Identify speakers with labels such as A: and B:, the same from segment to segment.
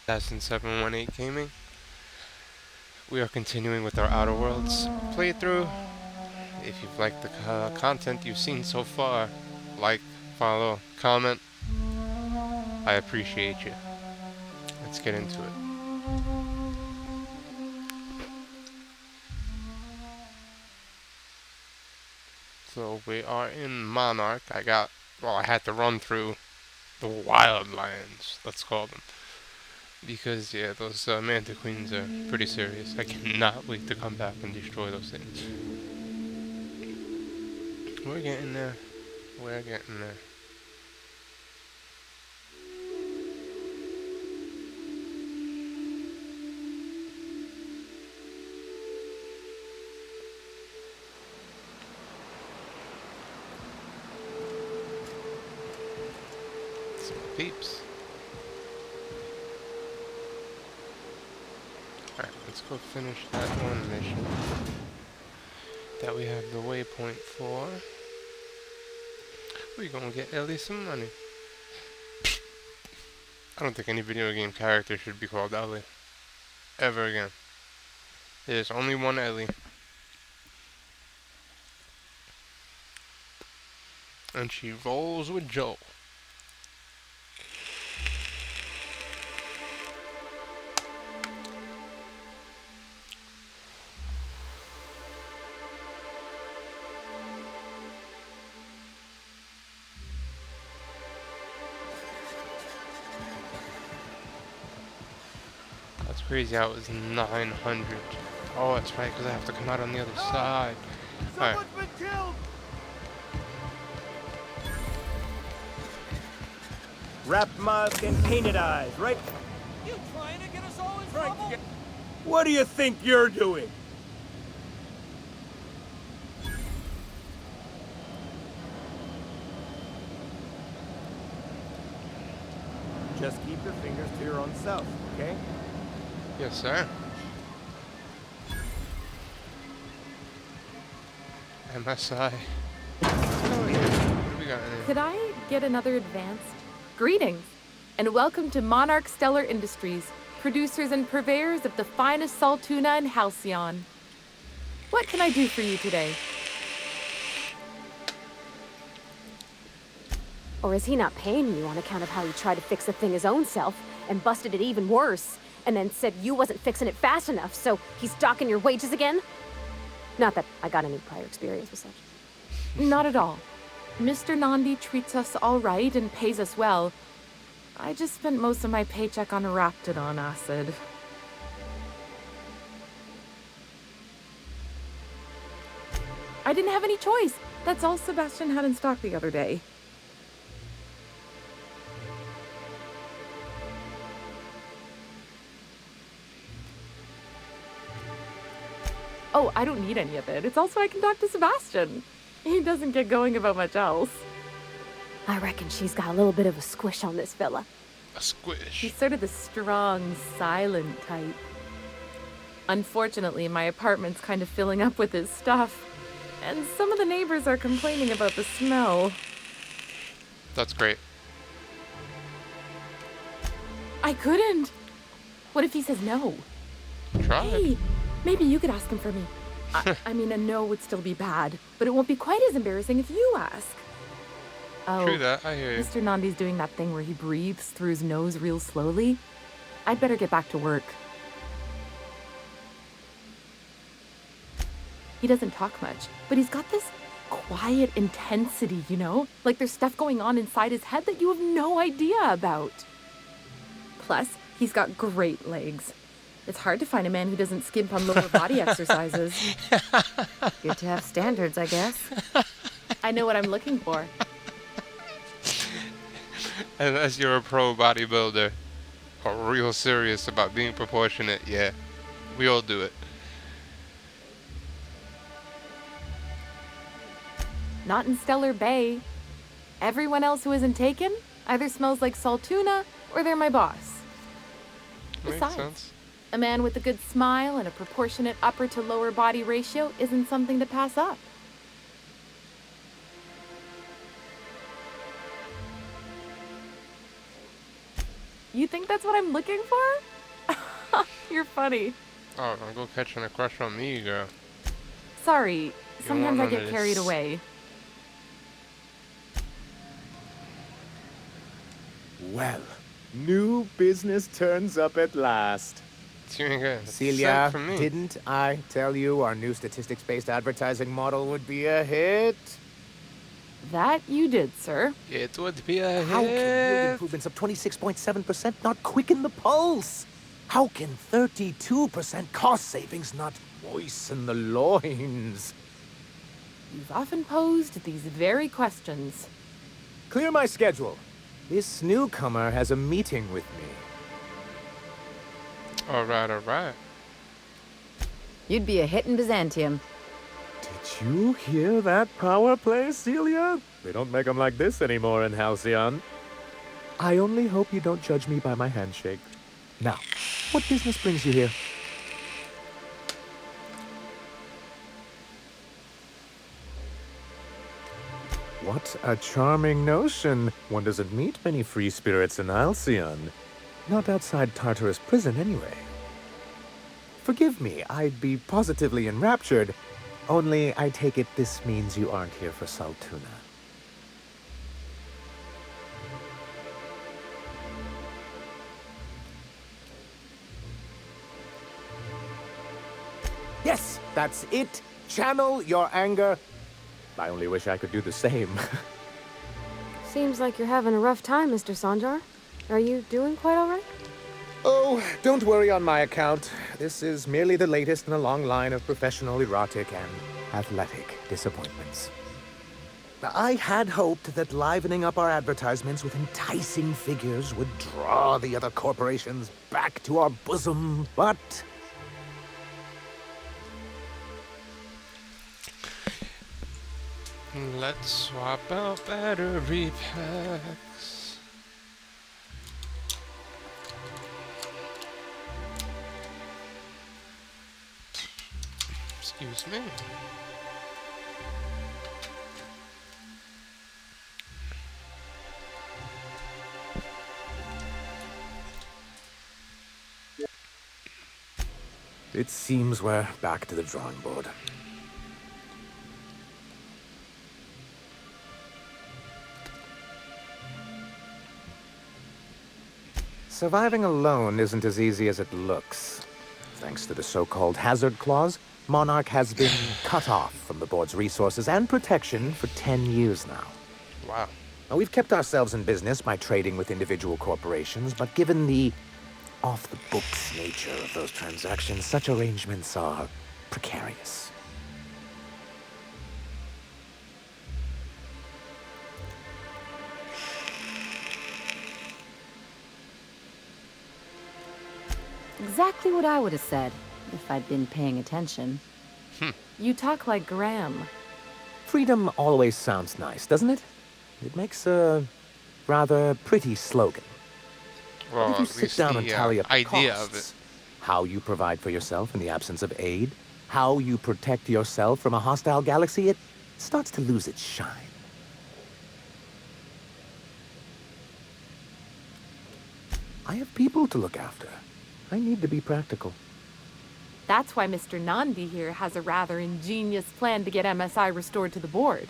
A: Funny.Gaming. We are continuing with our Outer Worlds playthrough. If you've liked the content you've seen so far, like, follow, comment. I appreciate you. Let's get into it. So we are in Monarch. I had to run through the wildlands, let's call them. Because, yeah, those Manta Queens are pretty serious. I cannot wait to come back and destroy those things. We're getting there. We're getting there. Some peeps. Alright, let's go finish that one mission that we have the waypoint for. We're gonna get Ellie some money. I don't think any video game character should be called Ellie. Ever again. There's only one Ellie. And she rolls with Joel. That's crazy how it was 900. Oh, that's right, because I have to come out on the other side. Alright.
B: Wrapped mask and painted eyes, right?
C: You trying to get us all in trouble?
B: What do you think you're doing? Just keep your fingers to your own self, okay?
A: Yes, sir. MSI. What do we got in here?
D: Could I get another advance? Greetings, and welcome to Monarch Stellar Industries, producers and purveyors of the finest salt tuna in Halcyon. What can I do for you today?
E: Or is he not paying you on account of how he tried to fix the thing his own self and busted it even worse, and then said you wasn't fixing it fast enough, so he's docking your wages again? Not that I got any prior experience with such.
D: Not at all. Mr. Nandi treats us all right and pays us well. I just spent most of my paycheck on Raptidon acid. I didn't have any choice. That's all Sebastian had in stock the other day. Oh, I don't need any of it. It's also I can talk to Sebastian. He doesn't get going about much else.
E: I reckon she's got a little bit of a squish on this fella.
A: A squish.
D: He's sort of the strong, silent type. Unfortunately, my apartment's kind of filling up with his stuff, and some of the neighbors are complaining about the smell.
A: That's great.
D: I couldn't. What if he says no?
A: Try it.
D: Hey, maybe you could ask him for me. I mean, a no would still be bad, but it won't be quite as embarrassing if you ask. Oh,
A: True that, I hear you.
D: Mr. Nandi's doing that thing where he breathes through his nose real slowly. I'd better get back to work. He doesn't talk much, but he's got this quiet intensity, you know? Like there's stuff going on inside his head that you have no idea about. Plus, he's got great legs. It's hard to find a man who doesn't skimp on lower body exercises.
E: Good to have standards, I guess.
D: I know what I'm looking for.
A: Unless you're a pro bodybuilder or real serious about being proportionate, yeah, we all do it.
D: Not in Stellar Bay. Everyone else who isn't taken either smells like salt tuna or they're my boss.
A: Makes
D: Besides,
A: sense.
D: a man with a good smile and a proportionate upper to lower body ratio isn't something to pass up. You think think that's what I'm looking for? You're funny.
A: Oh, don't go catching a crush on me, girl.
D: Sorry,
A: You don't
D: sometimes I
A: want none
D: get
A: of
D: carried
A: this.
D: away.
B: Well, new business turns up at last.
A: It's even good. It's
B: Celia,
A: sent for me.
B: didn't I tell you our new statistics-based advertising model would be a hit?
D: That you did, sir.
A: It would be a
B: How can yield
A: hit.
B: improvements of 26.7% not quicken the pulse? How can 32% cost savings not moisten the loins?
D: You've often posed these very questions.
B: Clear my schedule. This newcomer has a meeting with me.
A: Alright, alright.
F: You'd be a hit in Byzantium.
B: Did you hear that power play, Celia? They don't make them like this anymore in Halcyon. I only hope you don't judge me by my handshake. Now, what business brings you here? What a charming notion. One doesn't meet many free spirits in Halcyon. Not outside Tartarus prison, anyway. Forgive me, I'd be positively enraptured. Only, I take it this means you aren't here for Saltuna. Yes, that's it. Channel your anger. I only wish I could do the same.
E: Seems like you're having a rough time, Mr. Sanjar. Are you doing quite all right?
B: Oh, don't worry on my account. This is merely the latest in a long line of professional erotic and athletic disappointments. I had hoped that livening up our advertisements with enticing figures would draw the other corporations back to our bosom, but...
A: Let's swap out battery packs. Excuse me.
B: It seems we're back to the drawing board. Surviving alone isn't as easy as it looks. Thanks to the so-called hazard clause, Monarch has been cut off from the board's resources and protection for 10 years now.
A: Wow.
B: Now, we've kept ourselves in business by trading with individual corporations, but given the off-the-books nature of those transactions, such arrangements are precarious.
F: Exactly what I would have said if I'd been paying attention.
D: You talk like Graham.
B: Freedom always sounds nice, doesn't it? It makes a rather pretty slogan.
A: Well,
B: If you
A: at
B: sit
A: least
B: down
A: the
B: and tally up the
A: idea
B: costs,
A: of it.
B: how you provide for yourself in the absence of aid, how you protect yourself from a hostile galaxy, it starts to lose its shine. I have people to look after. I need to be practical.
D: That's why Mr. Nandi here has a rather ingenious plan to get MSI restored to the board.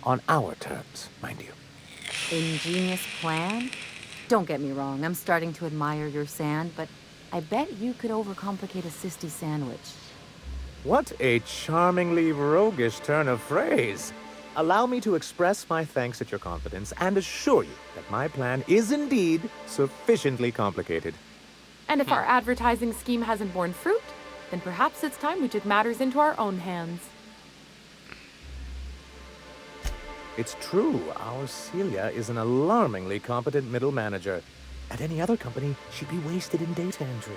B: On our terms, mind you.
F: Ingenious plan? Don't get me wrong, I'm starting to admire your sand, but I bet you could overcomplicate a sisty sandwich.
B: What a charmingly roguish turn of phrase. Allow me to express my thanks at your confidence and assure you that my plan is indeed sufficiently complicated.
D: And if our advertising scheme hasn't borne fruit, then perhaps it's time we took matters into our own hands.
B: It's true, our Celia is an alarmingly competent middle manager. At any other company, she'd be wasted in data entry.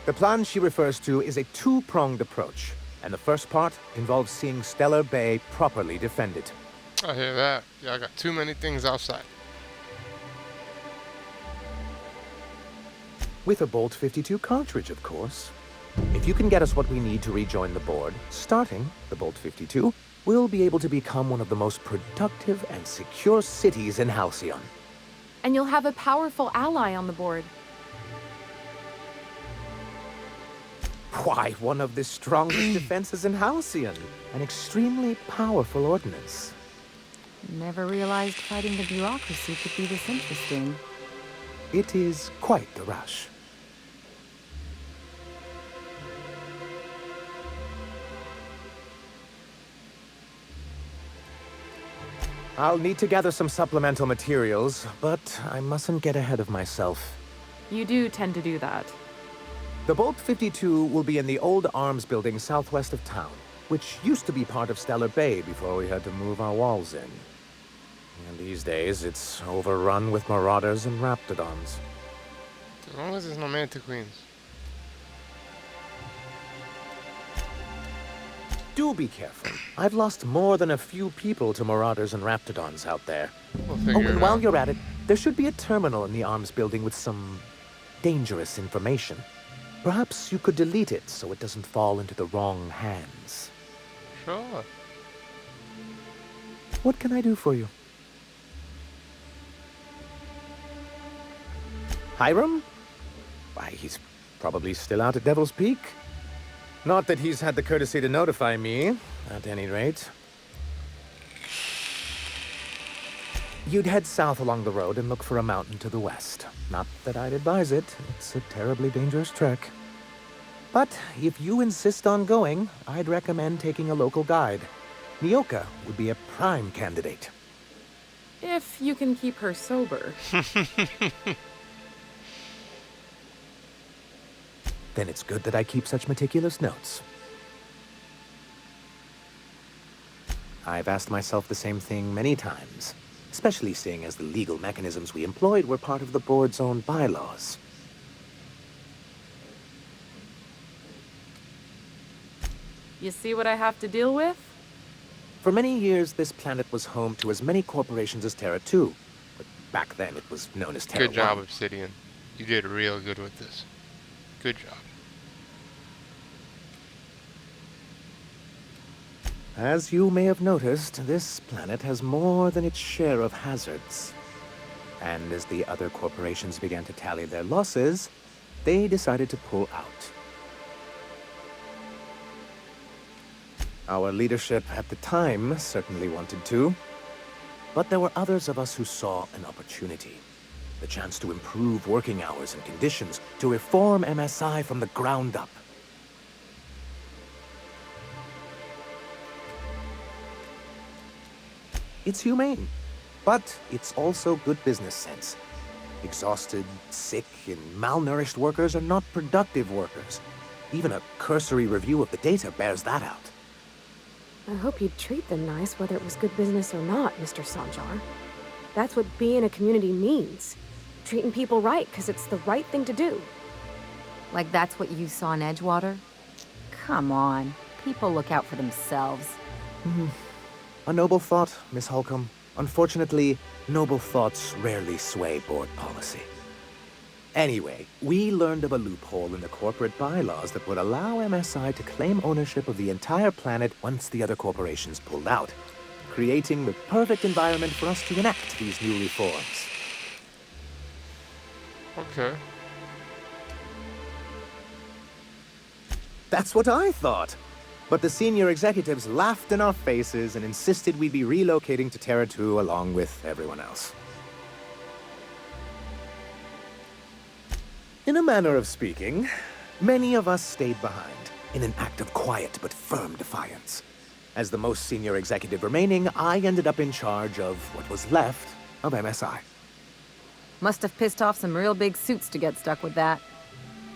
B: The plan she refers to is a two-pronged approach, and the first part involves seeing Stellar Bay properly defended.
A: I hear that. Y'all got too many things outside.
B: With a Bolt 52 cartridge, of course. If you can get us what we need to rejoin the board, starting the Bolt 52, we'll be able to become one of the most productive and secure cities in Halcyon.
D: And you'll have a powerful ally on the board.
B: Why, one of the strongest defenses in Halcyon. An extremely powerful ordnance.
F: Never realized fighting the bureaucracy could be this interesting.
B: It is quite the rush. I'll need to gather some supplemental materials, but I mustn't get ahead of myself.
D: You do tend to do that.
B: The Bolt 52 will be in the old arms building southwest of town, which used to be part of Stellar Bay before we had to move our walls in. And these days, it's overrun with marauders and raptidons.
A: As long as there's no Manta Queens.
B: Do be careful. I've lost more than a few people to marauders and raptidons out there.
A: We'll
B: Oh,
A: figure
B: and
A: it
B: while
A: out.
B: you're at it, there should be a terminal in the arms building with some dangerous information. Perhaps you could delete it so it doesn't fall into the wrong hands.
A: Sure.
B: What can I do for you? Hiram? Why, he's probably still out at Devil's Peak. Not that he's had the courtesy to notify me, at any rate. You'd head south along the road and look for a mountain to the west. Not that I'd advise it. It's a terribly dangerous trek. But if you insist on going, I'd recommend taking a local guide. Nyoka would be a prime candidate.
D: If you can keep her sober.
B: Then it's good that I keep such meticulous notes. I've asked myself the same thing many times, especially seeing as the legal mechanisms we employed were part of the board's own bylaws.
D: You see what I have to deal with?
B: For many years, this planet was home to as many corporations as Terra 2, but back then it was known as Terra
A: Good job,
B: 1.
A: Obsidian. You did real good with this. Good job.
B: As you may have noticed, this planet has more than its share of hazards. And as the other corporations began to tally their losses, they decided to pull out. Our leadership at the time certainly wanted to, but there were others of us who saw an opportunity. The chance to improve working hours and conditions, to reform MSI from the ground up. It's humane, but it's also good business sense. Exhausted, sick, and malnourished workers are not productive workers. Even a cursory review of the data bears that out.
E: I hope you'd treat them nice, whether it was good business or not, Mr. Sanjar. That's what being a community means. Treating people right, because it's the right thing to do.
F: Like that's what you saw in Edgewater? Come on. People look out for themselves.
B: A noble thought, Miss Holcomb. Unfortunately, noble thoughts rarely sway board policy. Anyway, we learned of a loophole in the corporate bylaws that would allow MSI to claim ownership of the entire planet once the other corporations pulled out, creating the perfect environment for us to enact these new reforms.
A: Okay.
B: That's what I thought. But the senior executives laughed in our faces and insisted we'd be relocating to Terra 2 along with everyone else. In a manner of speaking, many of us stayed behind, in an act of quiet but firm defiance. As the most senior executive remaining, I ended up in charge of what was left of MSI.
F: Must have pissed off some real big suits to get stuck with that.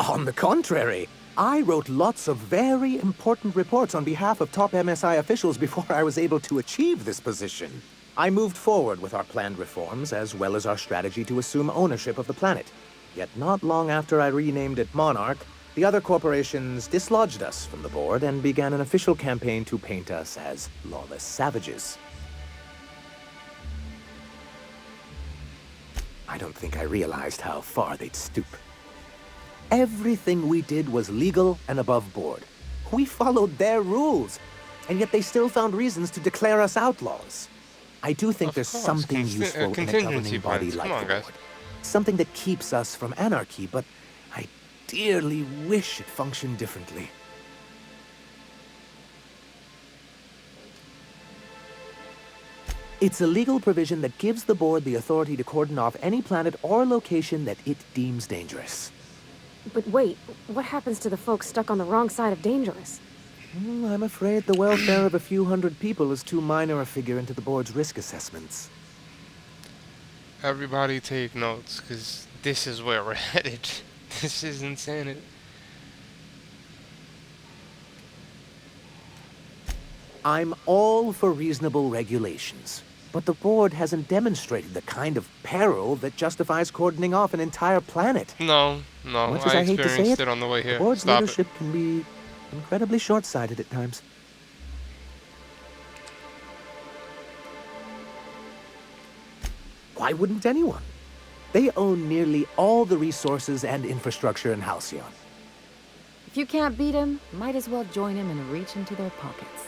B: On the contrary, I wrote lots of very important reports on behalf of top MSI officials before I was able to achieve this position. I moved forward with our planned reforms, as well as our strategy to assume ownership of the planet. Yet not long after I renamed it Monarch, the other corporations dislodged us from the board and began an official campaign to paint us as lawless savages. I don't think I realized how far they'd stoop. Everything we did was legal and above board. We followed their rules, and yet they still found reasons to declare us outlaws. I do think
A: Of
B: there's
A: course,
B: something useful in a
A: contingency
B: governing body
A: plans.
B: like
A: Come on,
B: the
A: guys.
B: board. Something that keeps us from anarchy, but I dearly wish it functioned differently. It's a legal provision that gives the board the authority to cordon off any planet or location that it deems dangerous.
E: But wait, what happens to the folks stuck on the wrong side of dangerous?
B: I'm afraid the welfare of a few hundred people is too minor a figure into the board's risk assessments.
A: Everybody take notes, because this is where we're headed. This is insanity.
B: I'm all for reasonable regulations, but the board hasn't demonstrated the kind of peril that justifies cordoning off an entire planet.
A: No,
B: Much as
A: I
B: I hate to say
A: experienced
B: it,
A: it on the way
B: the
A: here.
B: board's
A: Stop it.
B: leadership can be incredibly short-sighted at times. Why wouldn't anyone? They own nearly all the resources and infrastructure in Halcyon.
F: If you can't beat him, might as well join him and reach into their pockets.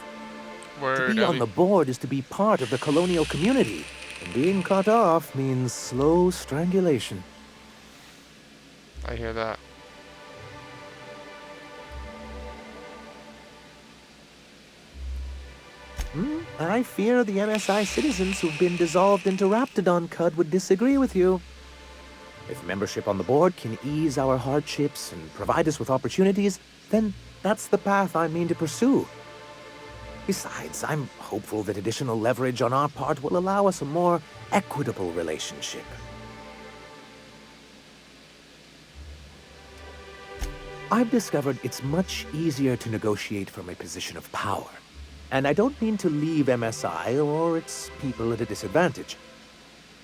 B: To
A: Word,
B: be on
A: Ellie.
B: the board is to be part of the colonial community, and being cut off means slow strangulation.
A: I hear that.
B: I fear the MSI citizens who've been dissolved into Raptidon Cud would disagree with you. If membership on the board can ease our hardships and provide us with opportunities, then that's the path I mean to pursue. Besides, I'm hopeful that additional leverage on our part will allow us a more equitable relationship. I've discovered it's much easier to negotiate from a position of power. And I don't mean to leave MSI or its people at a disadvantage.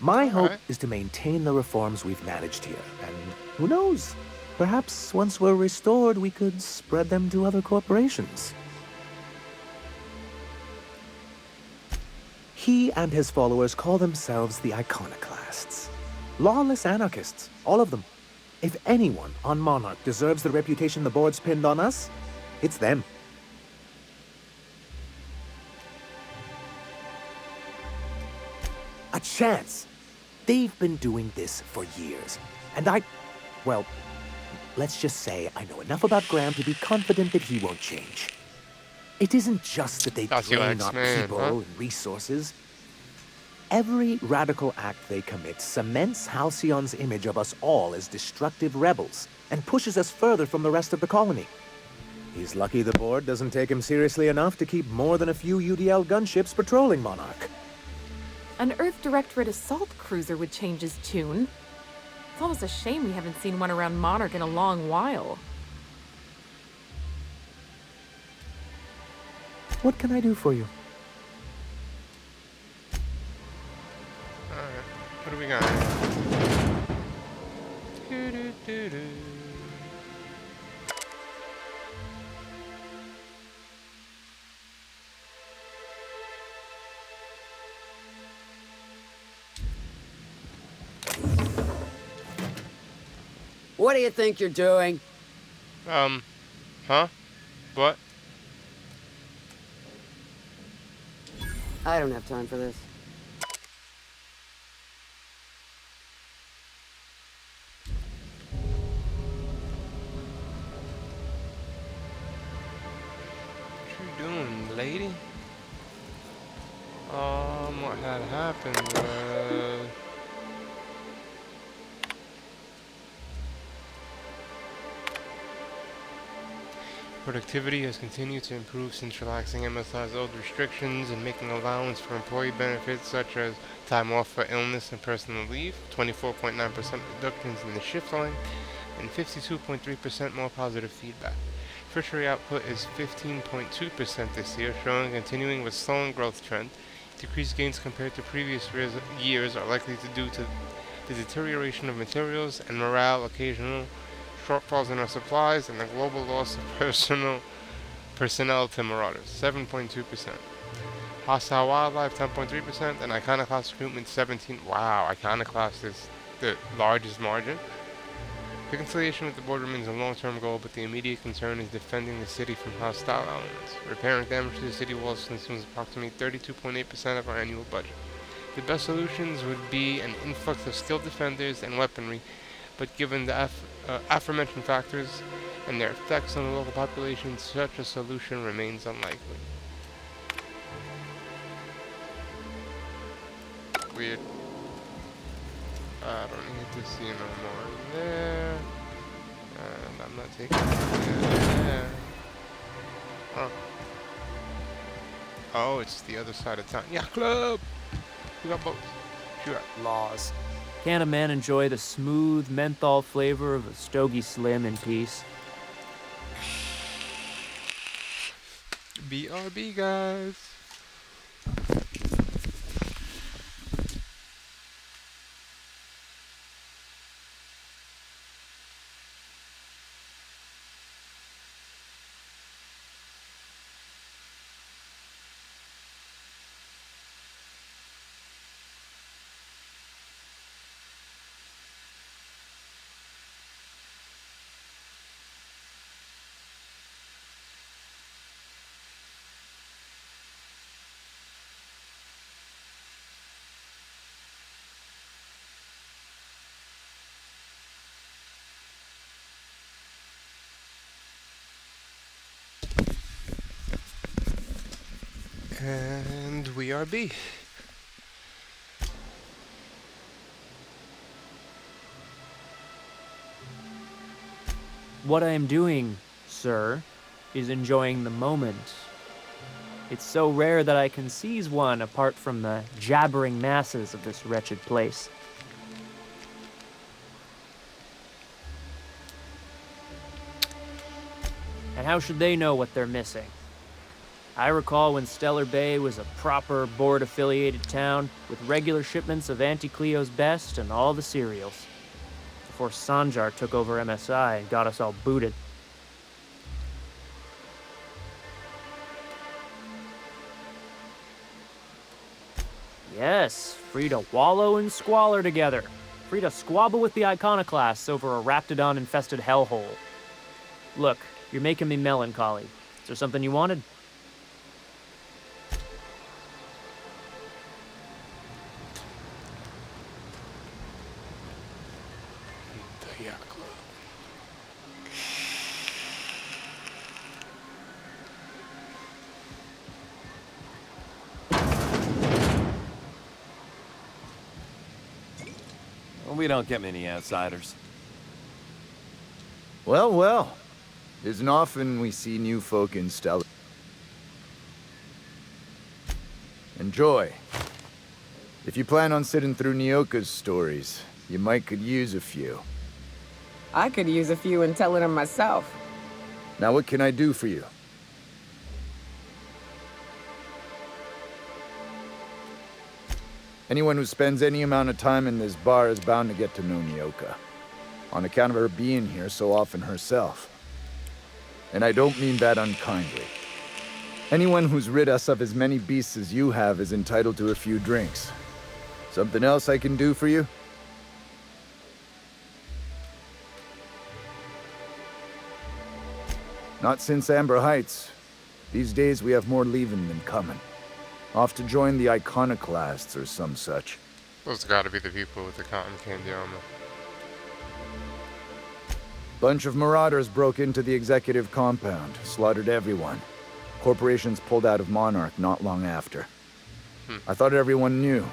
B: My hope
A: Alright.
B: is to maintain the reforms we've managed here, and who knows? Perhaps once we're restored, we could spread them to other corporations. He and his followers call themselves the Iconoclasts. Lawless anarchists, all of them. If anyone on Monarch deserves the reputation the board's pinned on us, it's them. A chance. They've been doing this for years. And well, let's just say I know enough about Graham to be confident that he won't change. It isn't just that they
A: That's your
B: drain our
A: X-Man,
B: people
A: huh?
B: and resources. Every radical act they commit cements Halcyon's image of us all as destructive rebels and pushes us further from the rest of the colony. He's lucky the board doesn't take him seriously enough to keep more than a few UDL gunships patrolling Monarch.
D: An Earth Directorate assault cruiser would change his tune. It's almost a shame we haven't seen one around Monarch in a long while.
B: What can I do for you?
A: Alright. What do we got? Do-do-do-do.
G: What do you think you're doing?
A: Huh? What?
G: I don't have time for this.
A: What you doing, lady? What had happened was... Productivity has continued to improve since relaxing MSI's old restrictions and making allowance for employee benefits such as time off for illness and personal leave, 24.9% reductions in the shift line, and 52.3% more positive feedback. Fishery output is 15.2% this year, showing a continuing but slowing growth trend. Decreased gains compared to previous years are likely to due to the deterioration of materials and morale, occasional shortfalls in our supplies, and the global loss of personnel to marauders, 7.2%. Hostile wildlife, 10.3%, and iconoclast recruitment, 17. Wow, iconoclast is the largest margin. Reconciliation with the board remains a long-term goal, but the immediate concern is defending the city from hostile elements. Repairing damage to the city walls consumes approximately 32.8% of our annual budget. The best solutions would be an influx of skilled defenders and weaponry, but given the aforementioned factors and their effects on the local population, such a solution remains unlikely. Weird. I don't need to see no more there. And I'm not taking it there. Huh. Oh, it's the other side of town. Yeah, club! We got both. Sure.
H: Laws. Can't a man enjoy the smooth menthol flavor of a Stogie Slim in peace?
A: BRB, guys. And we are B.
H: What I am doing, sir, is enjoying the moment. It's so rare that I can seize one apart from the jabbering masses of this wretched place. And how should they know what they're missing? I recall when Stellar Bay was a proper board-affiliated town with regular shipments of Auntie Cleo's best and all the cereals. Before Sanjar took over MSI and got us all booted. Yes, free to wallow in squalor together. Free to squabble with the iconoclasts over a raptidon-infested hellhole. Look, you're making me melancholy. Is there something you wanted?
A: The Yacht Club.
C: Well, we don't get many outsiders.
I: Well, well. Isn't often we see new folk in Stellar. Enjoy. If you plan on sitting through Nyoka's stories, you might could use a few.
J: I could use a few and telling them myself.
I: Now what can I do for you? Anyone who spends any amount of time in this bar is bound to get to know Nyoka, on account of her being here so often herself. And I don't mean that unkindly. Anyone who's rid us of as many beasts as you have is entitled to a few drinks. Something else I can do for you? Not since Amber Heights. These days we have more leaving than coming. Off to join the iconoclasts or some such.
A: Those gotta be the people with the cotton candy armor.
I: Bunch of marauders broke into the executive compound, slaughtered everyone. Corporations pulled out of Monarch not long after. I thought everyone knew.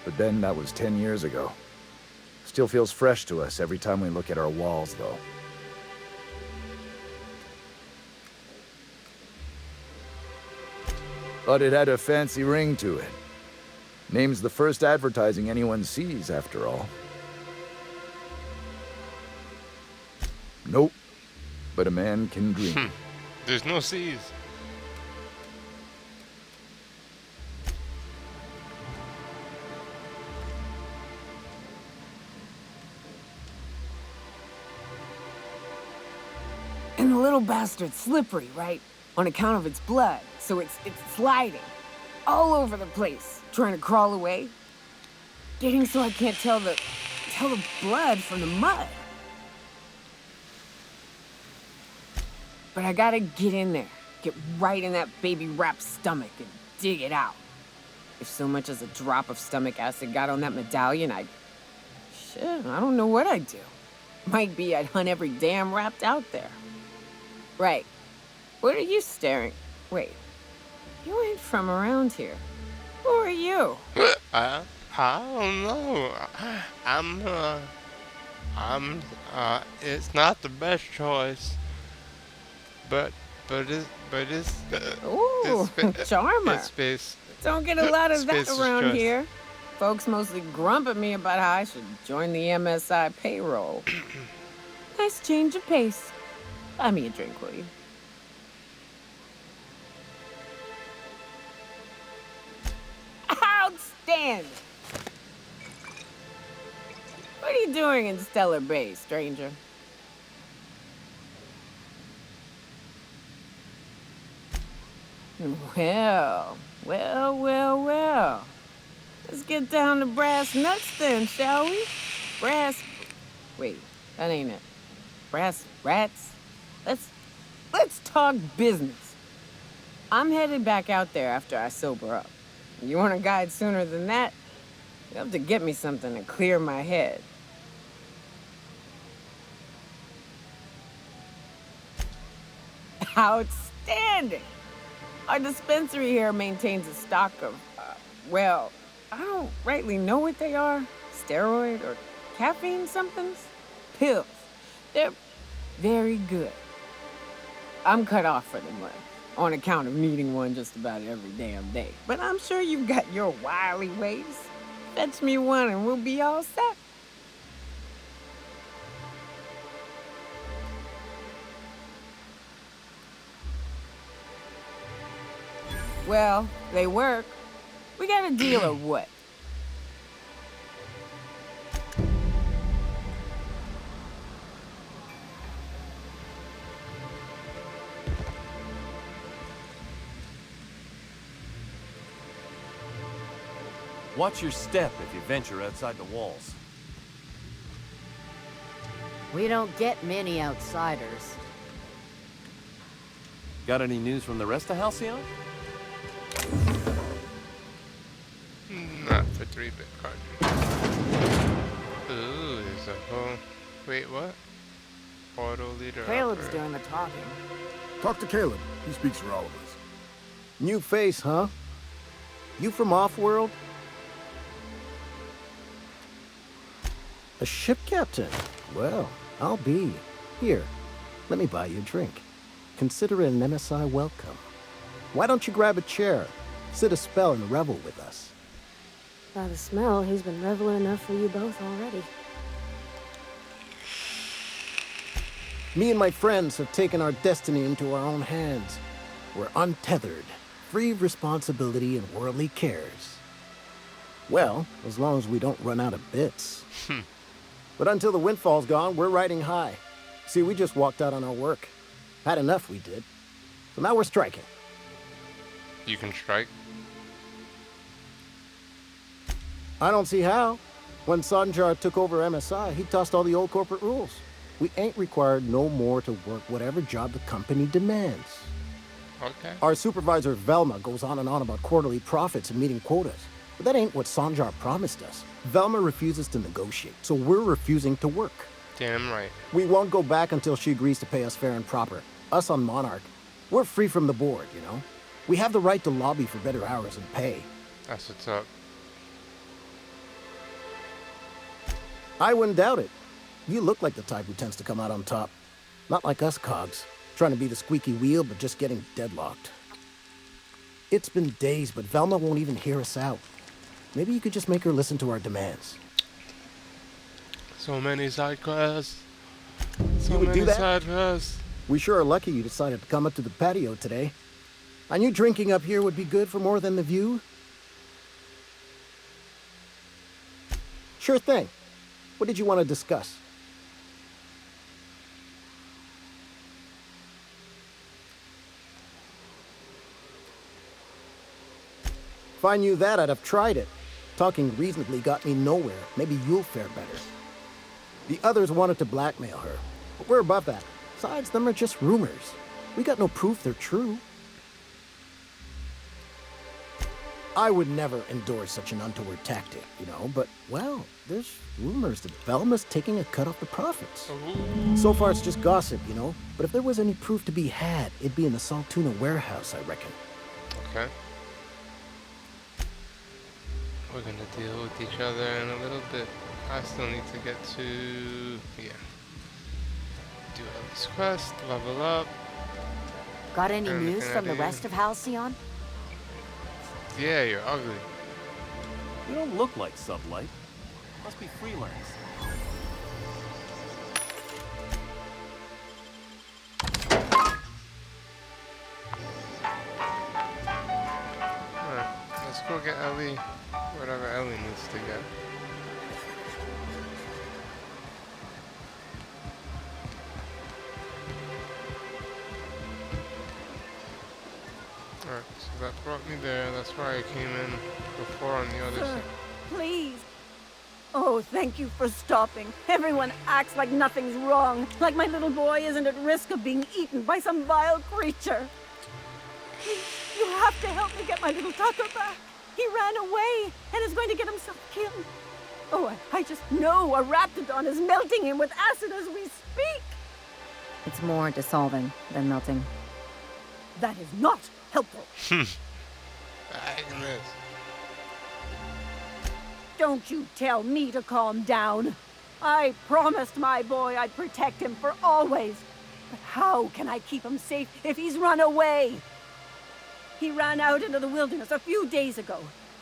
I: But then that was 10 years ago. Still feels fresh to us every time we look at our walls, though. But it had a fancy ring to it. Name's the first advertising anyone sees, after all. Nope. But a man can dream.
A: There's no C's.
J: And the little bastard's slippery, right? On account of its blood, so it's sliding. All over the place, trying to crawl away. Getting so I can't tell the blood from the mud. But I gotta get in there, get right in that baby rap's stomach and dig it out. If so much as a drop of stomach acid got on that medallion, shit, I don't know what I'd do. Might be I'd hunt every damn rapt out there. Right. What are you staring? Wait. You ain't from around here. Who are you?
A: I don't know. I'm, it's not the best choice, but,
J: Ooh, charmer.
A: it's space.
J: Don't get a lot of that
A: Space's
J: around
A: choice.
J: here. Folks mostly grump at me about how I should join the MSI payroll. Nice change of pace. Buy me a drink, will you? Outstanding! What are you doing in Stellar Bay, stranger? Well. Let's get down to brass nuts then, shall we? Wait, that ain't it. Brass rats? Let's talk business. I'm headed back out there after I sober up. You want a guide sooner than that? You have to get me something to clear my head. Outstanding! Our dispensary here maintains a stock of, well, I don't rightly know what they are. Steroid or caffeine somethings? Pills. They're very good. I'm cut off for the money, on account of needing one just about every damn day. But I'm sure you've got your wily ways. Fetch me one and we'll be all set. Well, they work. We got a deal or what?
C: Watch your step if you venture outside the walls.
F: We don't get many outsiders.
C: Got any news from the rest of Halcyon?
A: Not for 3-bit cartridge. Ooh, there's a whole... Wait, what? Auto leader.
J: Caleb's
A: operator.
J: doing the talking.
K: Talk to Caleb. He speaks for all of us.
B: New face, huh? You from off-world? A ship captain? Well, I'll be. Here, let me buy you a drink. Consider it an MSI welcome. Why don't you grab a chair? Sit a spell and revel with us.
E: By the smell, he's been reveling enough for you both already.
B: Me and my friends have taken our destiny into our own hands. We're untethered, free of responsibility and worldly cares. Well, as long as we don't run out of bits. But until the windfall's gone, we're riding high. See, we just walked out on our work. Had enough, we did. So now we're striking.
A: You can strike?
B: I don't see how. When Sanjar took over MSI, he tossed all the old corporate rules. We ain't required no more to work whatever job the company demands.
A: Okay.
B: Our supervisor, Velma, goes on and on about quarterly profits and meeting quotas. But that ain't what Sanjar promised us. Velma refuses to negotiate, so we're refusing to work.
A: Damn right.
B: We won't go back until she agrees to pay us fair and proper. Us on Monarch, we're free from the board, you know? We have the right to lobby for better hours and pay.
A: That's what's up.
B: I wouldn't doubt it. You look like the type who tends to come out on top. Not like us cogs, trying to be the squeaky wheel but just getting deadlocked. It's been days, but Velma won't even hear us out. Maybe you could just make her listen to our demands.
A: So many side quests.
B: You
A: So
B: would
A: many
B: do that?
A: side quests.
B: We sure are lucky you decided to come up to the patio today. I knew drinking up here would be good for more than the view. Sure thing. What did you want to discuss? If I knew that, I'd have tried it. Talking reasonably got me nowhere. Maybe you'll fare better. The others wanted to blackmail her, but we're above that. Besides, them are just rumors. We got no proof they're true.
L: I would never endorse such an untoward tactic, you know, but, well, there's rumors that Velma's taking a cut off the profits. So far it's just gossip, you know, but if there was any proof to be had, it'd be in the Saltuna warehouse, I reckon.
A: Okay. We're gonna deal with each other in a little bit. I still need to get to... yeah. Do Ellie's quest, level up.
F: Got any news from the rest of Halcyon?
A: Yeah, you're ugly.
C: You don't look like Sublight. Must be freelance.
A: Alright, let's go get Ellie. Whatever Ellie needs to get. Alright, so that brought me there. That's where I came in before on the other side.
M: Please. Oh, thank you for stopping. Everyone acts like nothing's wrong, like my little boy isn't at risk of being eaten by some vile creature. Please, you have to help me get my little Tucker back. He ran away and is going to get himself killed. Oh, I just know a raptidon is melting him with acid as we speak.
F: It's more dissolving than melting.
M: That is not helpful.
A: Agnes.
M: Don't you tell me to calm down. I promised my boy I'd protect him for always. But how can I keep him safe if he's run away? He ran out into the wilderness a few days ago.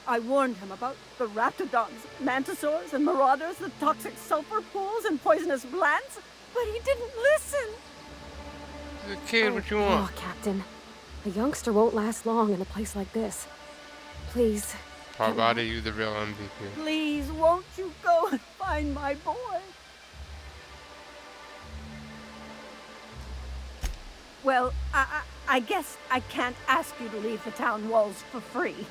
M: I warned him about the raptidons, mantisaurs, and marauders, the toxic sulfur pools, and poisonous plants, but he didn't listen.
A: The kid, what you want?
E: Oh, Captain. A youngster won't last long in a place like this. Please.
A: Parvati, you the real MVP.
M: Please, won't you go and find my boy? Well, I guess I can't ask you to leave the town walls for free.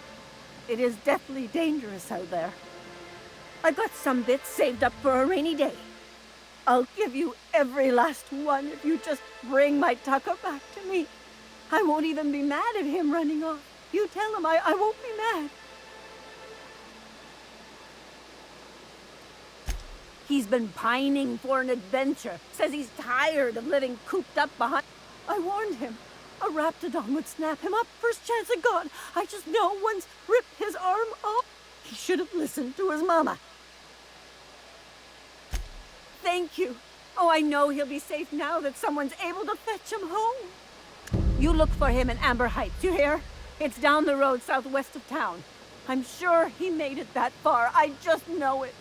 M: It is deathly dangerous out there. I got some bits saved up for a rainy day. I'll give you every last one if you just bring my Tucker back to me. I won't even be mad at him running off. You tell him I won't be mad. He's been pining for an adventure. Says he's tired of living cooped up behind... I warned him. A raptidon would snap him up first chance it got. I just know once ripped his arm off. He should have listened to his mama. Thank you. Oh, I know he'll be safe now that someone's able to fetch him home. You look for him in Amber Heights, you hear? It's down the road southwest of town. I'm sure he made it that far. I just know it.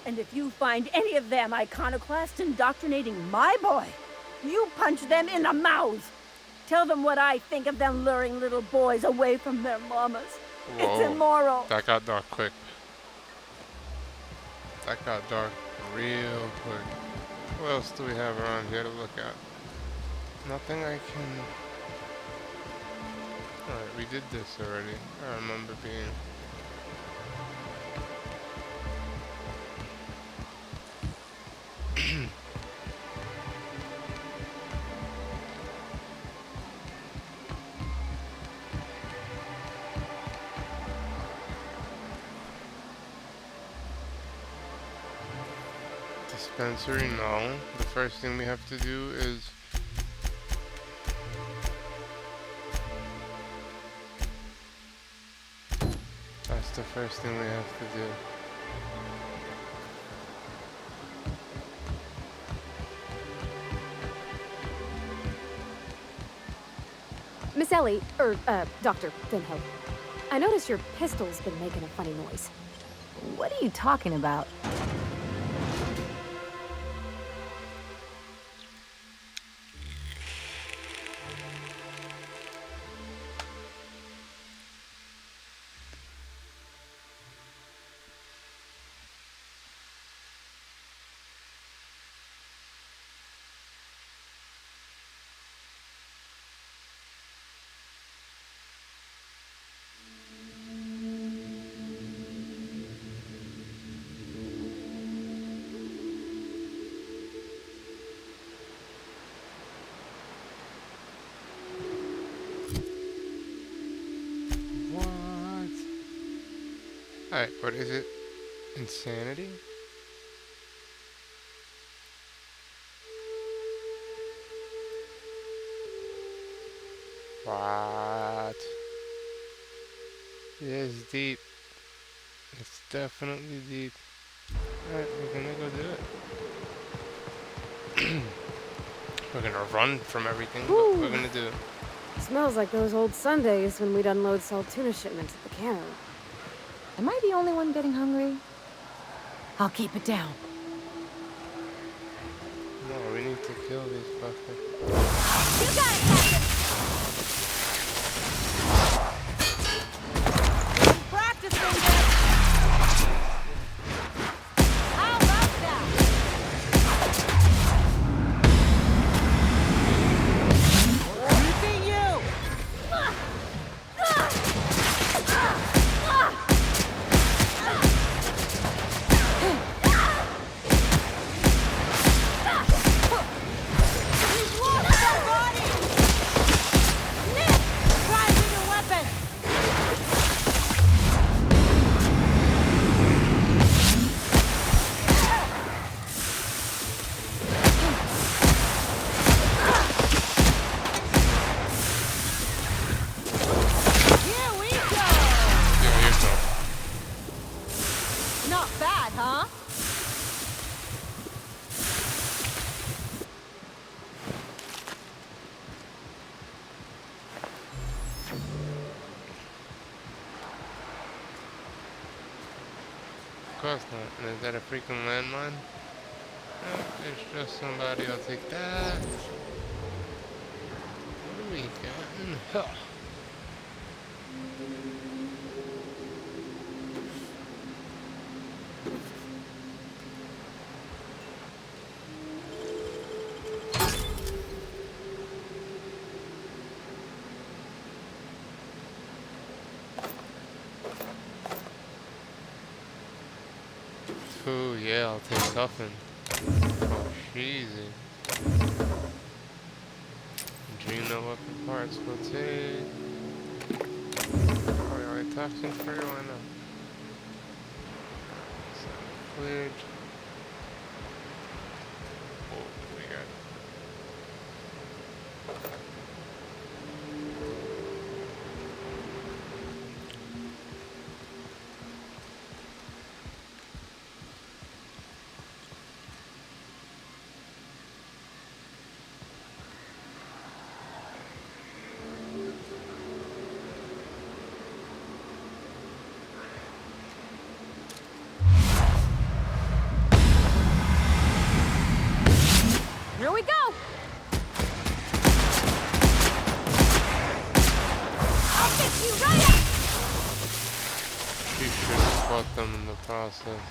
M: And if you find any of them iconoclasts indoctrinating my boy, you punch them in the mouth. Tell them what I think of them luring little boys away from their mamas.
A: Whoa.
M: It's immoral.
A: That got dark quick. That got dark real quick. What else do we have around here to look at? Nothing I can... Alright, we did this already. I remember being... Dispensary, no. The first thing we have to do is... That's the first thing we have to do.
E: Miss Ellie, Dr. Finhill. I noticed your pistol's been making a funny noise.
F: What are you talking about?
A: Alright, what is it? Insanity? What? It is deep. It's definitely deep. Alright, we're gonna go do it. We're gonna run from everything, but we're gonna do it.
E: Smells like those old Sundays when we'd unload salt tuna shipments at the cannery.
F: Am I the only one getting hungry? I'll keep it down.
A: No, we need to kill these fuckers.
M: You got it, Captain! Practicing this! How about that? See you! He's lost our body! Nick! Try with your weapon! Here we go!
A: There you go.
M: Not bad, huh?
A: Of course not. And is that a freaking landmine? No, it's just somebody. I'll take that. What do we got? Huh. Ooh, yeah, I'll take Cuffin. Oh, easy. Gino weapon parts, we'll take. Oh, yeah, toxin free, why not? So, cleared. Oh, what do we got?
E: Here we go! I'll fix you right up!
A: She should have fought them in the process.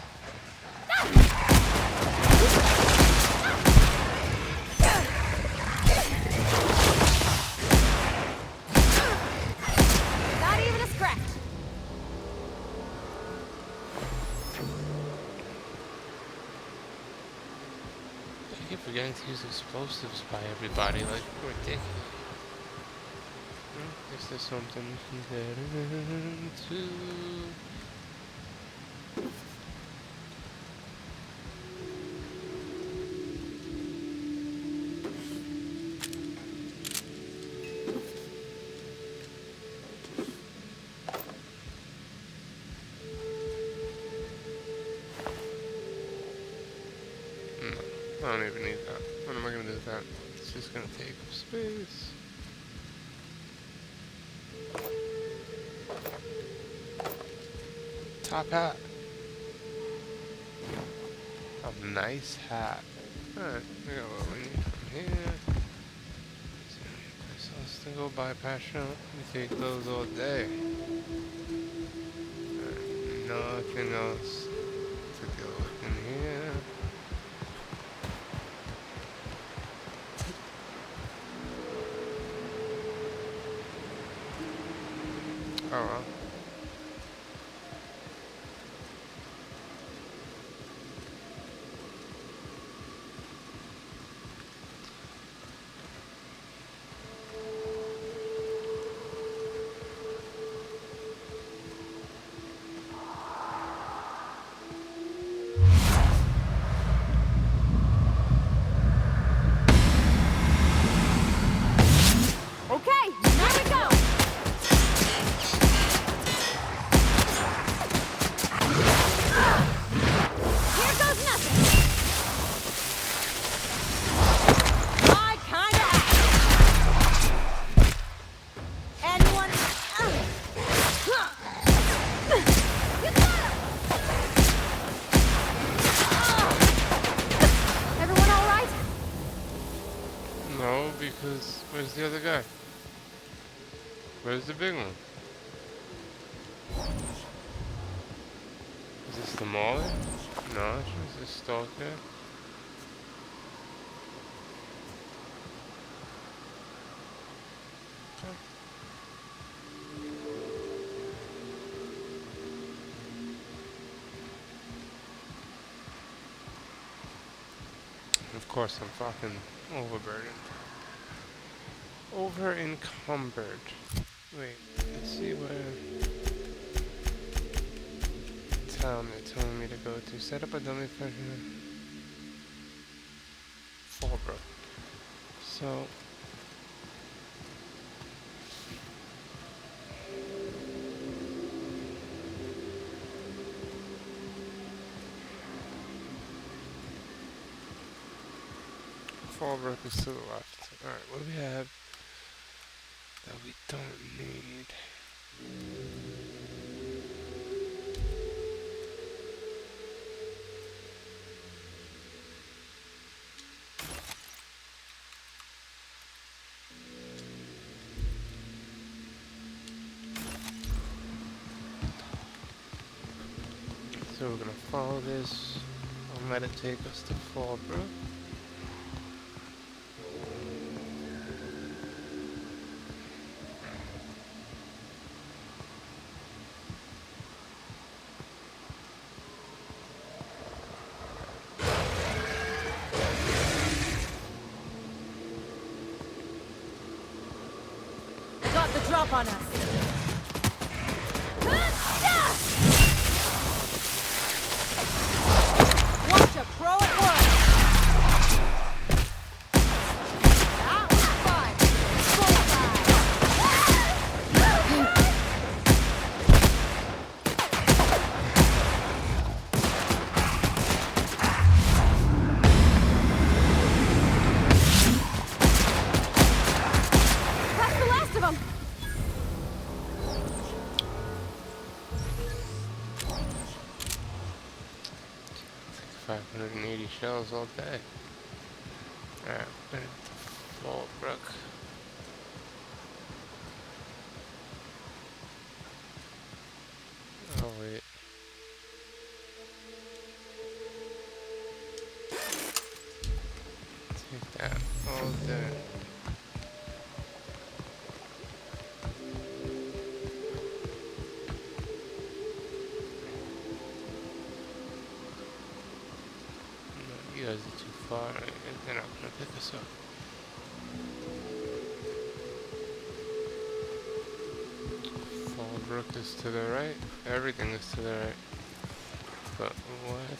E: Not even a scratch.
A: I keep forgetting to use explosives by everybody, like, ridiculous. Is there something we can get into? No, I don't even need that. What am I gonna do with that? It's just gonna take up space. Top hat. A nice hat. Alright, we got what we need from here. Is there any place else to go bypass shop? We take those all day. Alright, nothing else to deal with in here. Oh well. No, because where's the other guy? Where's the big one? Is this the mauler? No, it's just a stalker. Of course, I'm fucking overburdened. Over encumbered. Wait, let's see where town they're telling me to go to. Set up a dummy version. Fallbrook. So Fallbrook is to the left. Alright, what do we have that we don't need? So we're gonna follow this and let it take us to Fallbrook.
F: Got the drop on us. Watch a pro at work. That was fun.
E: That's the last of them.
A: 580 shells all day. Alright, we're going to Fallbrook. Oh wait. Take that all day. No, you guys are too far. They're not gonna pick us up. Fallbrook is to the right. Everything is to the right. But what?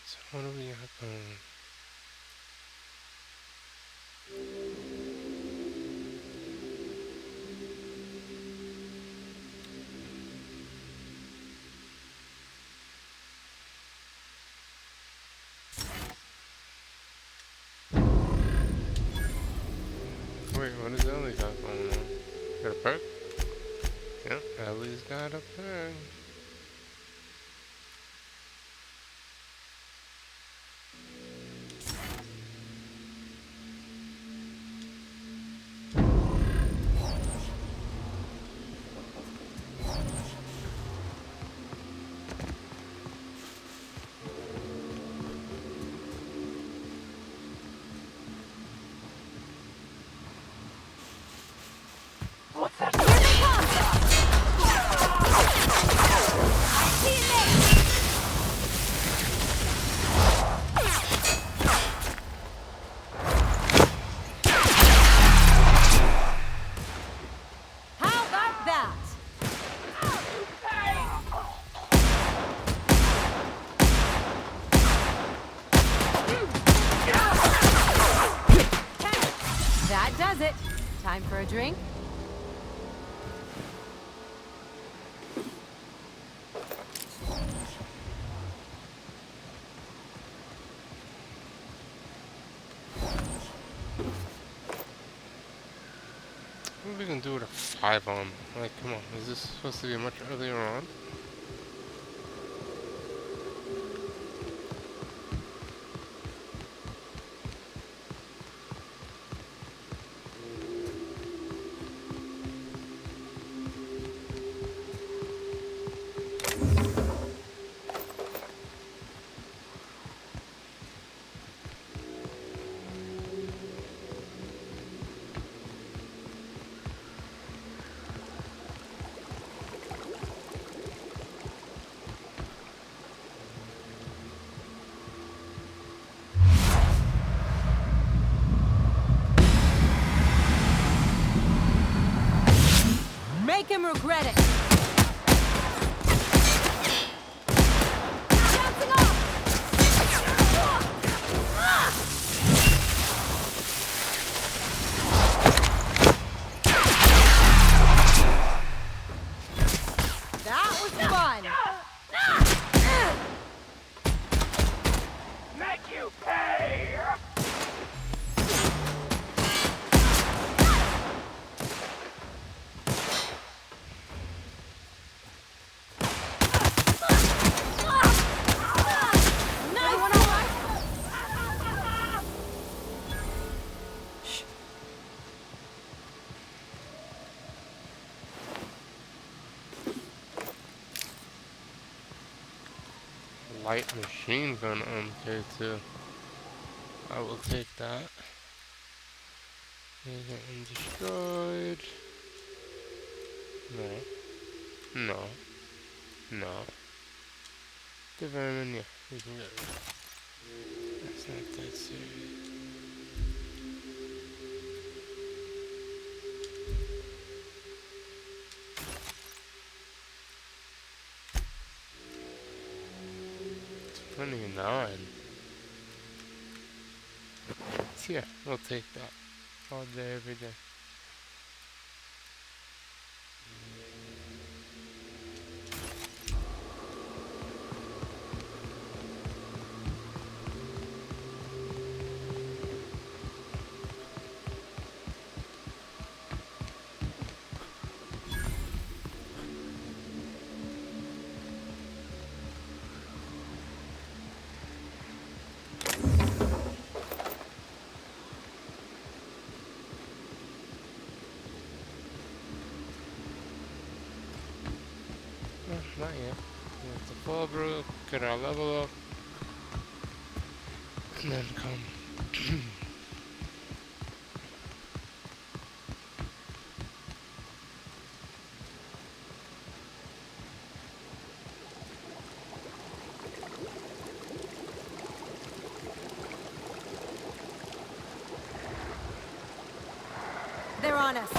A: So what do we have going? Wait, what does Ellie got going on? Got a perk? Yep, Ellie's got a perk.
F: That does it. Time for a drink?
A: What are we gonna do with a 5 on? Like, come on, is this supposed to be much earlier on?
F: Make him regret it. That was fun.
N: Make you pay!
A: Light machine gun MK2. I will take that. Is it undestroyed? No. No. No. The vermin, yeah, we can get rid of it. That's not that serious. It's 29. So yeah, we'll take that all day, every day. Not yet. We have to fall brew, get our level up, and then come.
F: They're on us.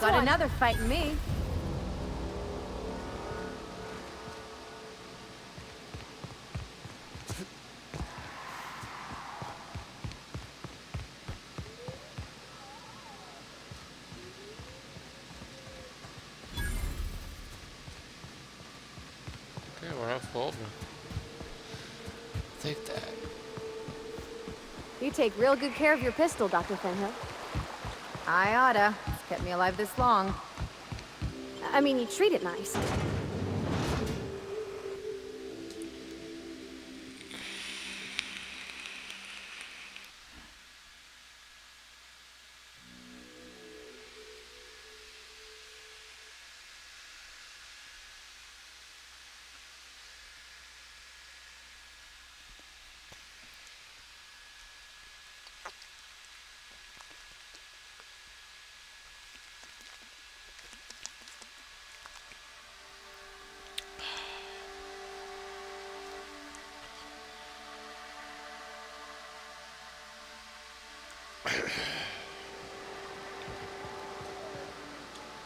F: Got another fighting me.
E: You take real good care of your pistol, Dr. Fenhill.
F: I oughta. It's kept me alive this long.
E: I mean, you treat it nice.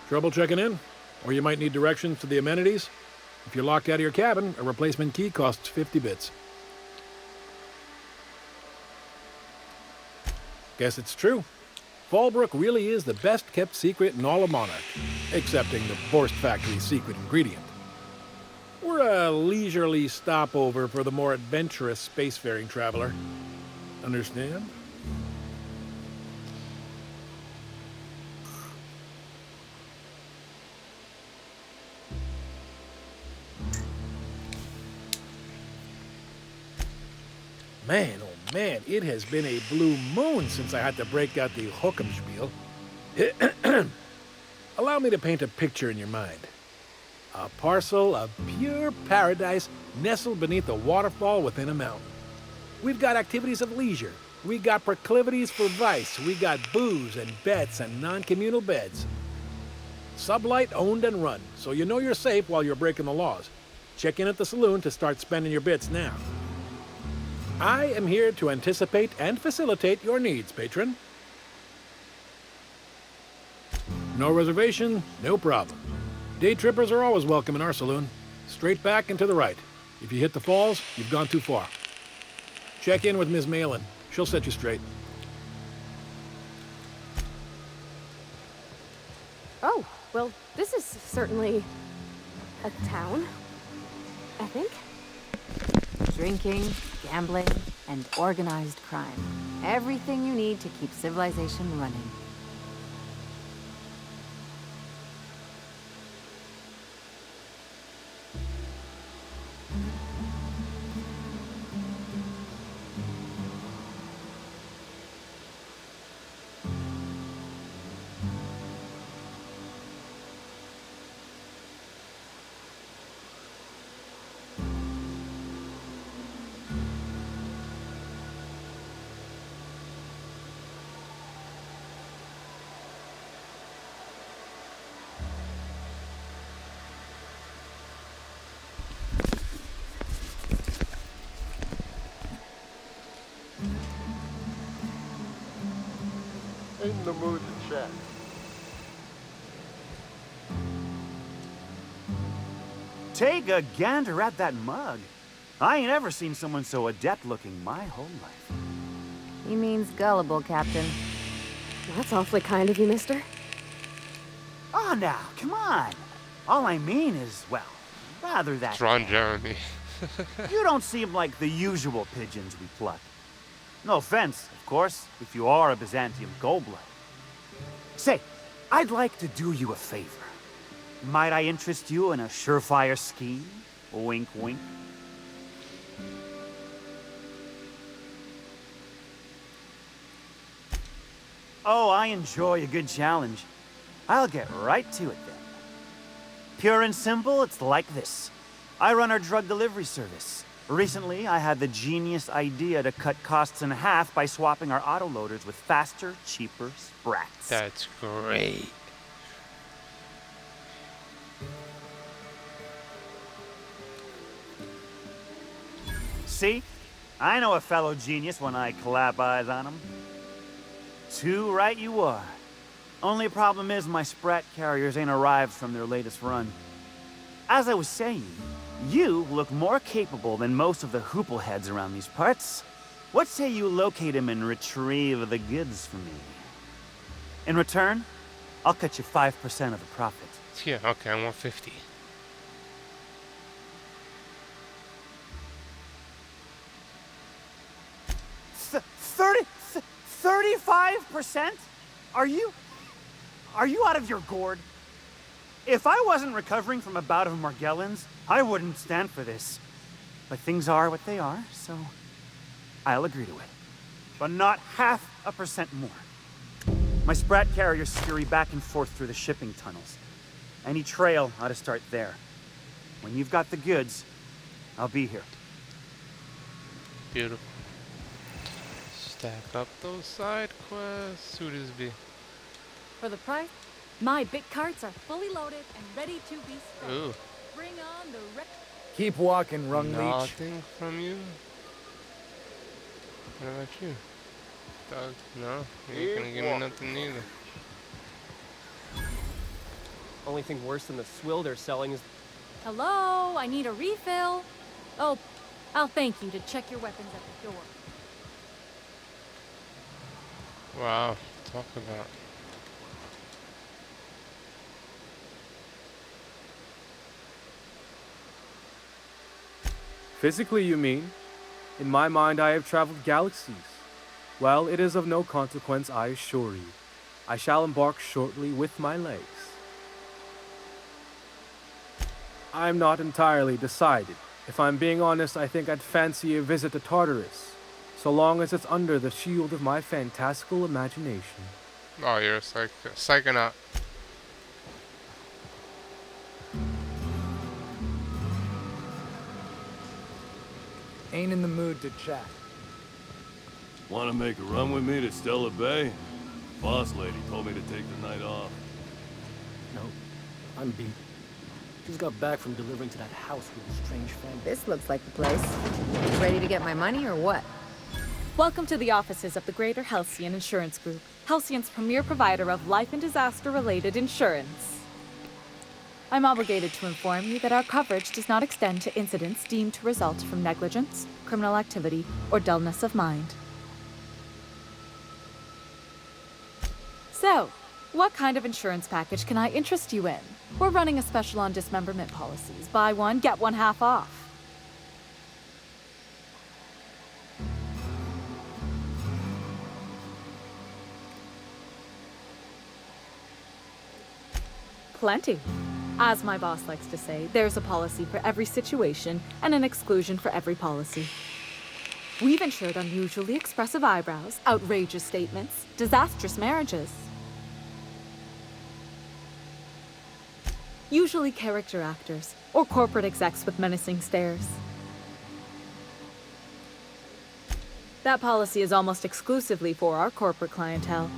N: Trouble checking in? Or you might need directions to the amenities? If you're locked out of your cabin, a replacement key costs 50 bits. Guess it's true. Fallbrook really is the best-kept secret in all of Monarch, excepting the Borst Factory's secret ingredient. We're a leisurely stopover for the more adventurous spacefaring traveler. Understand? Man, oh man, it has been a blue moon since I had to break out the Hookem spiel. Allow me to paint a picture in your mind. A parcel of pure paradise nestled beneath a waterfall within a mountain. We've got activities of leisure. We got proclivities for vice. We got booze and bets and non-communal beds. Sublight owned and run, so you know you're safe while you're breaking the laws. Check in at the saloon to start spending your bits now. I am here to anticipate and facilitate your needs, patron. No reservation, no problem. Day trippers are always welcome in our saloon. Straight back and to the right. If you hit the falls, you've gone too far. Check in with Ms. Malin. She'll set you straight.
E: Oh, well, this is certainly a town, I think.
F: Drinking, gambling, and organized crime. Everything you need to keep civilization running.
O: In the mood to chat.
C: Take a gander at that mug. I ain't ever seen someone so adept-looking my whole life.
F: He means gullible, Captain.
E: That's awfully kind of you, mister.
C: Oh, now, come on. All I mean is, well, rather that...
A: It's Ron Jeremy.
C: You don't seem like the usual pigeons we pluck. No offense, of course, if you are a Byzantium gold-blood. Say, I'd like to do you a favor. Might I interest you in a surefire scheme? Wink, wink. Oh, I enjoy a good challenge. I'll get right to it then. Pure and simple, it's like this. I run our drug delivery service. Recently, I had the genius idea to cut costs in half by swapping our autoloaders with faster, cheaper sprats.
A: That's great.
C: See? I know a fellow genius when I clap eyes on him. Too right you are. Only problem is my sprat carriers ain't arrived from their latest run. As I was saying, you look more capable than most of the hoople heads around these parts. What say you locate him and retrieve the goods for me? In return, I'll cut you 5% of the profit.
A: Yeah, okay, I want 50.
C: 35%? Are you out of your gourd? If I wasn't recovering from a bout of Margellans, I wouldn't stand for this. But things are what they are, so I'll agree to it. But not 0.5% more. My Sprat carriers scurry back and forth through the shipping tunnels. Any trail ought to start there. When you've got the goods, I'll be here.
A: Beautiful. Stack up those side quests. Who this be?
D: For the price, my big carts are fully loaded and ready to be spent.
A: Ooh.
D: Bring on the
B: Keep walking, Rung Leech.
A: Nothing from you? What about you? Doug? No? You ain't gonna give me nothing either.
P: Only thing worse than the swill they're selling is...
D: Hello, I need a refill. Oh, I'll thank you to check your weapons at the door.
A: Wow. Talk about...
Q: Physically, you mean? In my mind, I have traveled galaxies. Well, it is of no consequence, I assure you. I shall embark shortly with my legs. I'm not entirely decided. If I'm being honest, I think I'd fancy a visit to Tartarus, so long as it's under the shield of my fantastical imagination.
A: Oh, you're a psychonaut.
B: Ain't in the mood to chat.
R: Want to make a run with me to Stellar Bay? Boss lady told me to take the night off.
L: No, I'm beat. Just got back from delivering to that house with a strange family.
F: This looks like the place. Ready to get my money or what?
D: Welcome to the offices of the Greater Halcyon Insurance Group, Halcyon's premier provider of life and disaster-related insurance. I'm obligated to inform you that our coverage does not extend to incidents deemed to result from negligence, criminal activity, or dullness of mind. So, what kind of insurance package can I interest you in? We're running a special on dismemberment policies. Buy one, get one half off. Plenty. As my boss likes to say, there's a policy for every situation and an exclusion for every policy. We've insured unusually expressive eyebrows, outrageous statements, disastrous marriages. Usually character actors, or corporate execs with menacing stares. That policy is almost exclusively for our corporate clientele.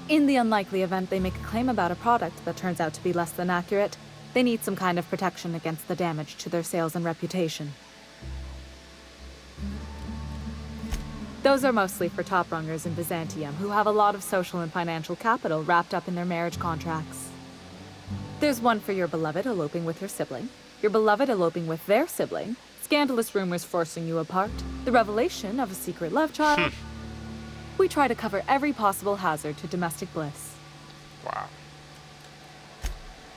D: In the unlikely event they make a claim about a product that turns out to be less than accurate, they need some kind of protection against the damage to their sales and reputation. Those are mostly for top-rungers in Byzantium who have a lot of social and financial capital wrapped up in their marriage contracts. There's one for your beloved eloping with your sibling, your beloved eloping with their sibling, scandalous rumors forcing you apart, the revelation of a secret love child. We try to cover every possible hazard to domestic bliss.
A: Wow.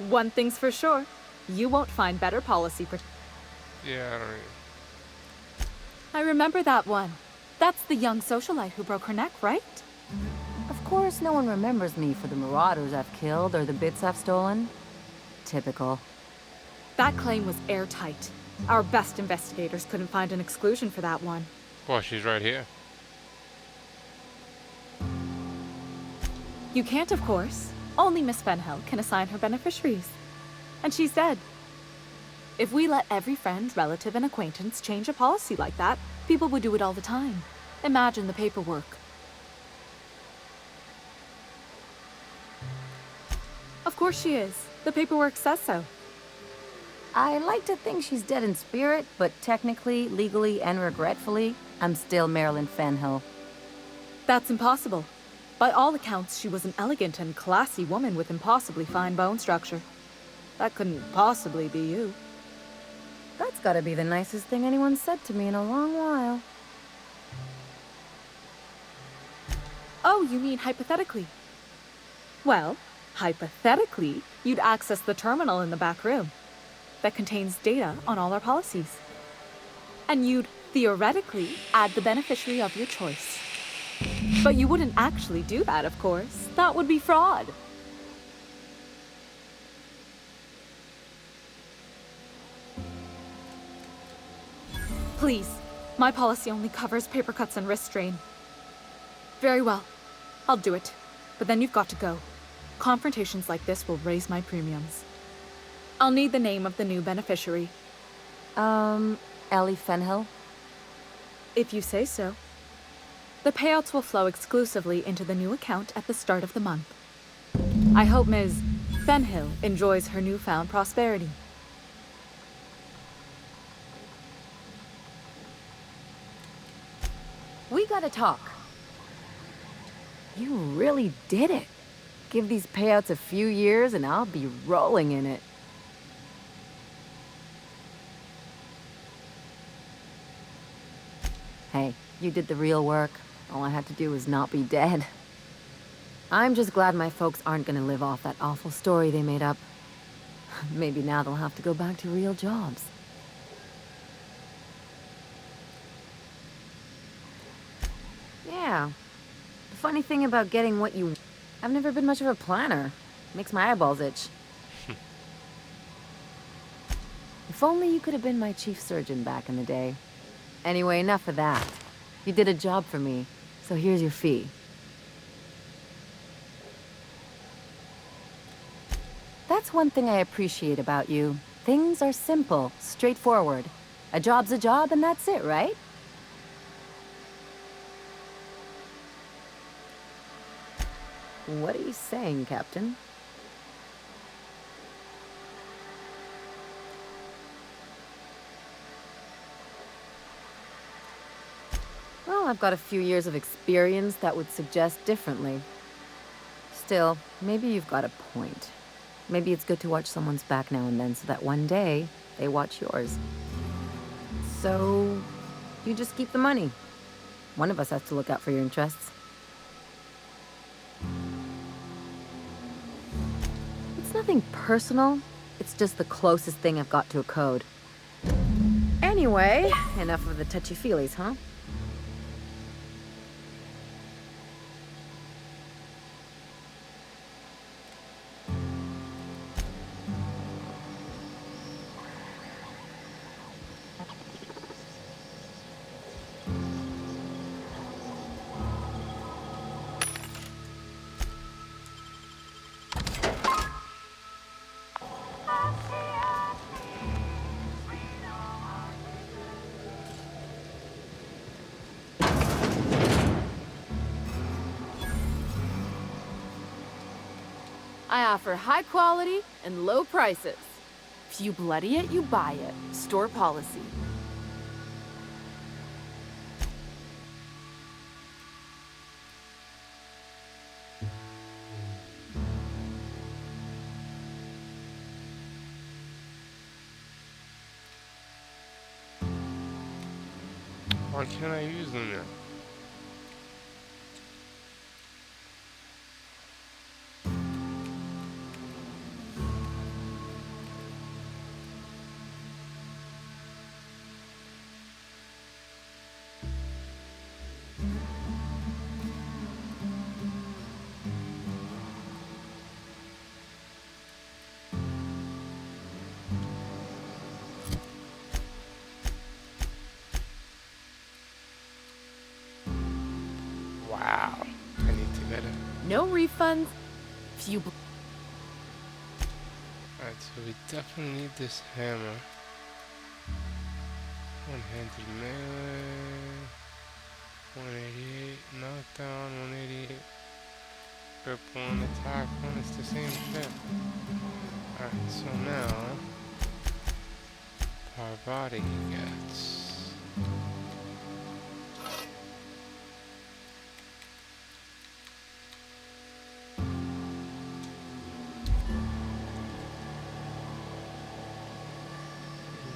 D: One thing's for sure, you won't find better policy
A: Yeah, I don't know.
D: I remember that one. That's the young socialite who broke her neck, right?
F: Of course, no one remembers me for the marauders I've killed or the bits I've stolen. Typical.
D: That claim was airtight. Our best investigators couldn't find an exclusion for that one.
A: Well, she's right here.
D: You can't, of course. Only Miss Fenhel can assign her beneficiaries. And she's dead. If we let every friend, relative, and acquaintance change a policy like that, people would do it all the time. Imagine the paperwork. Of course she is. The paperwork says so.
F: I like to think she's dead in spirit, but technically, legally, and regretfully, I'm still Marilyn Fenhill.
D: That's impossible. By all accounts, she was an elegant and classy woman with impossibly fine bone structure. That couldn't possibly be you.
F: That's gotta be the nicest thing anyone's said to me in a long while.
D: Oh, you mean hypothetically? Well, hypothetically, you'd access the terminal in the back room that contains data on all our policies. And you'd, theoretically, add the beneficiary of your choice. But you wouldn't actually do that, of course. That would be fraud. Please, my policy only covers paper cuts and wrist strain. Very well, I'll do it. But then you've got to go. Confrontations like this will raise my premiums. I'll need the name of the new beneficiary.
F: Ellie Fenhill?
D: If you say so. The payouts will flow exclusively into the new account at the start of the month. I hope Ms. Fenhill enjoys her newfound prosperity.
F: We gotta talk. You really did it. Give these payouts a few years and I'll be rolling in it. Hey, you did the real work. All I had to do was not be dead. I'm just glad my folks aren't gonna live off that awful story they made up. Maybe now they'll have to go back to real jobs. Yeah. The funny thing about getting what you... I've never been much of a planner. Makes my eyeballs itch. If only you could have been my chief surgeon back in the day. Anyway, enough of that. You did a job for me, so here's your fee. That's one thing I appreciate about you. Things are simple, straightforward. A job's a job and that's it, right? What are you saying, Captain? Well, I've got a few years of experience that would suggest differently. Still, maybe you've got a point. Maybe it's good to watch someone's back now and then so that one day they watch yours. So, you just keep the money. One of us has to look out for your interests. It's nothing personal. It's just the closest thing I've got to a code. Anyway, enough of the touchy-feelies, huh?
D: I offer high quality and low prices. If you bloody it, you buy it. Store policy.
A: Why can't I use them yet? Wow. I need to get it.
D: No refunds. If you...
A: Alright, so we definitely need this hammer. One-handed melee. 188 knockdown, 188 grip one, attack one, it's the same shit. Alright, so now power body he gets.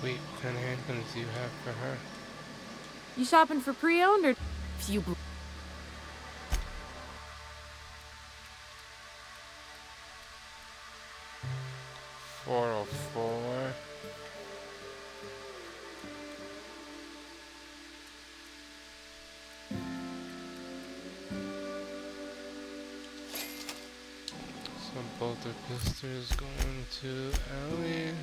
A: Wait, what kind of handguns do you have for her?
D: You shopping for pre-owned or... If you...
A: 404. So both our pistons going to Ellie.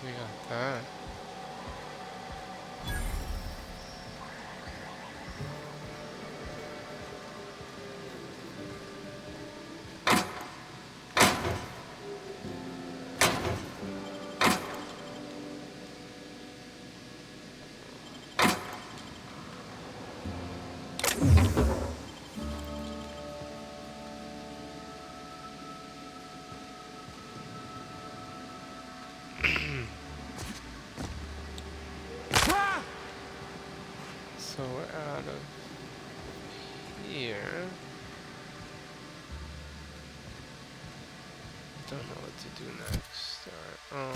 A: We got that. So we're out of here. Don't know what to do next. Alright,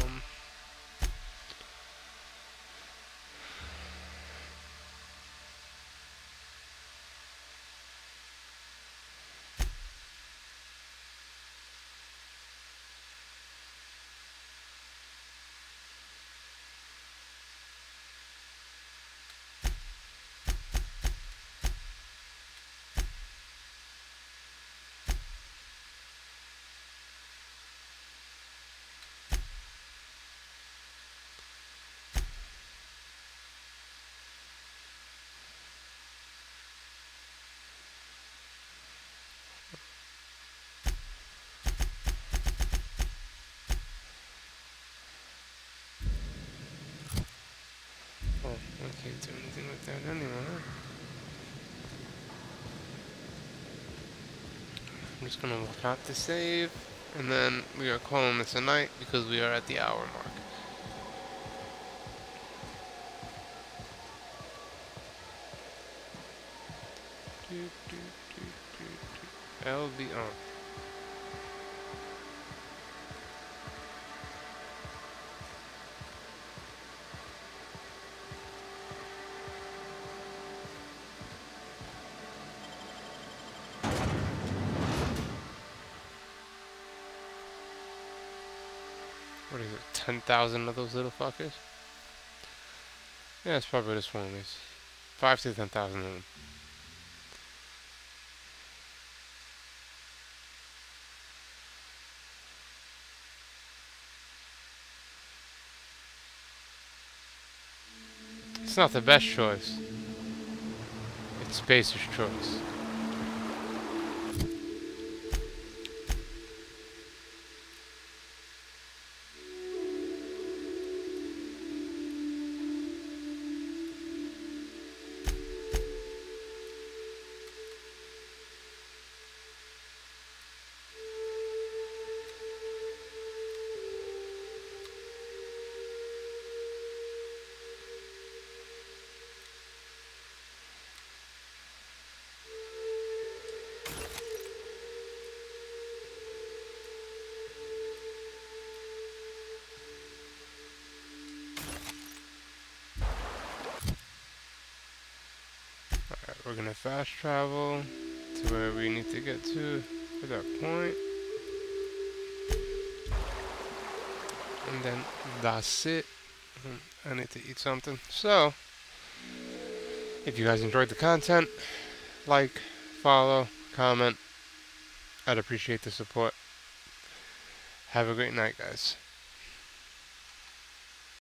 A: oh, I can't do anything with that anymore. I'm just gonna walk out to save, and then we are calling this a night because we are at the hour mark. LB on. What is it, 10,000 of those little fuckers? Yeah, it's probably this one of these. 5 to 10,000 of them. It's not the best choice. It's Spacer's choice. We're gonna fast travel to where we need to get to at that point. And then that's it. I need to eat something. So, if you guys enjoyed the content, like, follow, comment. I'd appreciate the support. Have a great night, guys.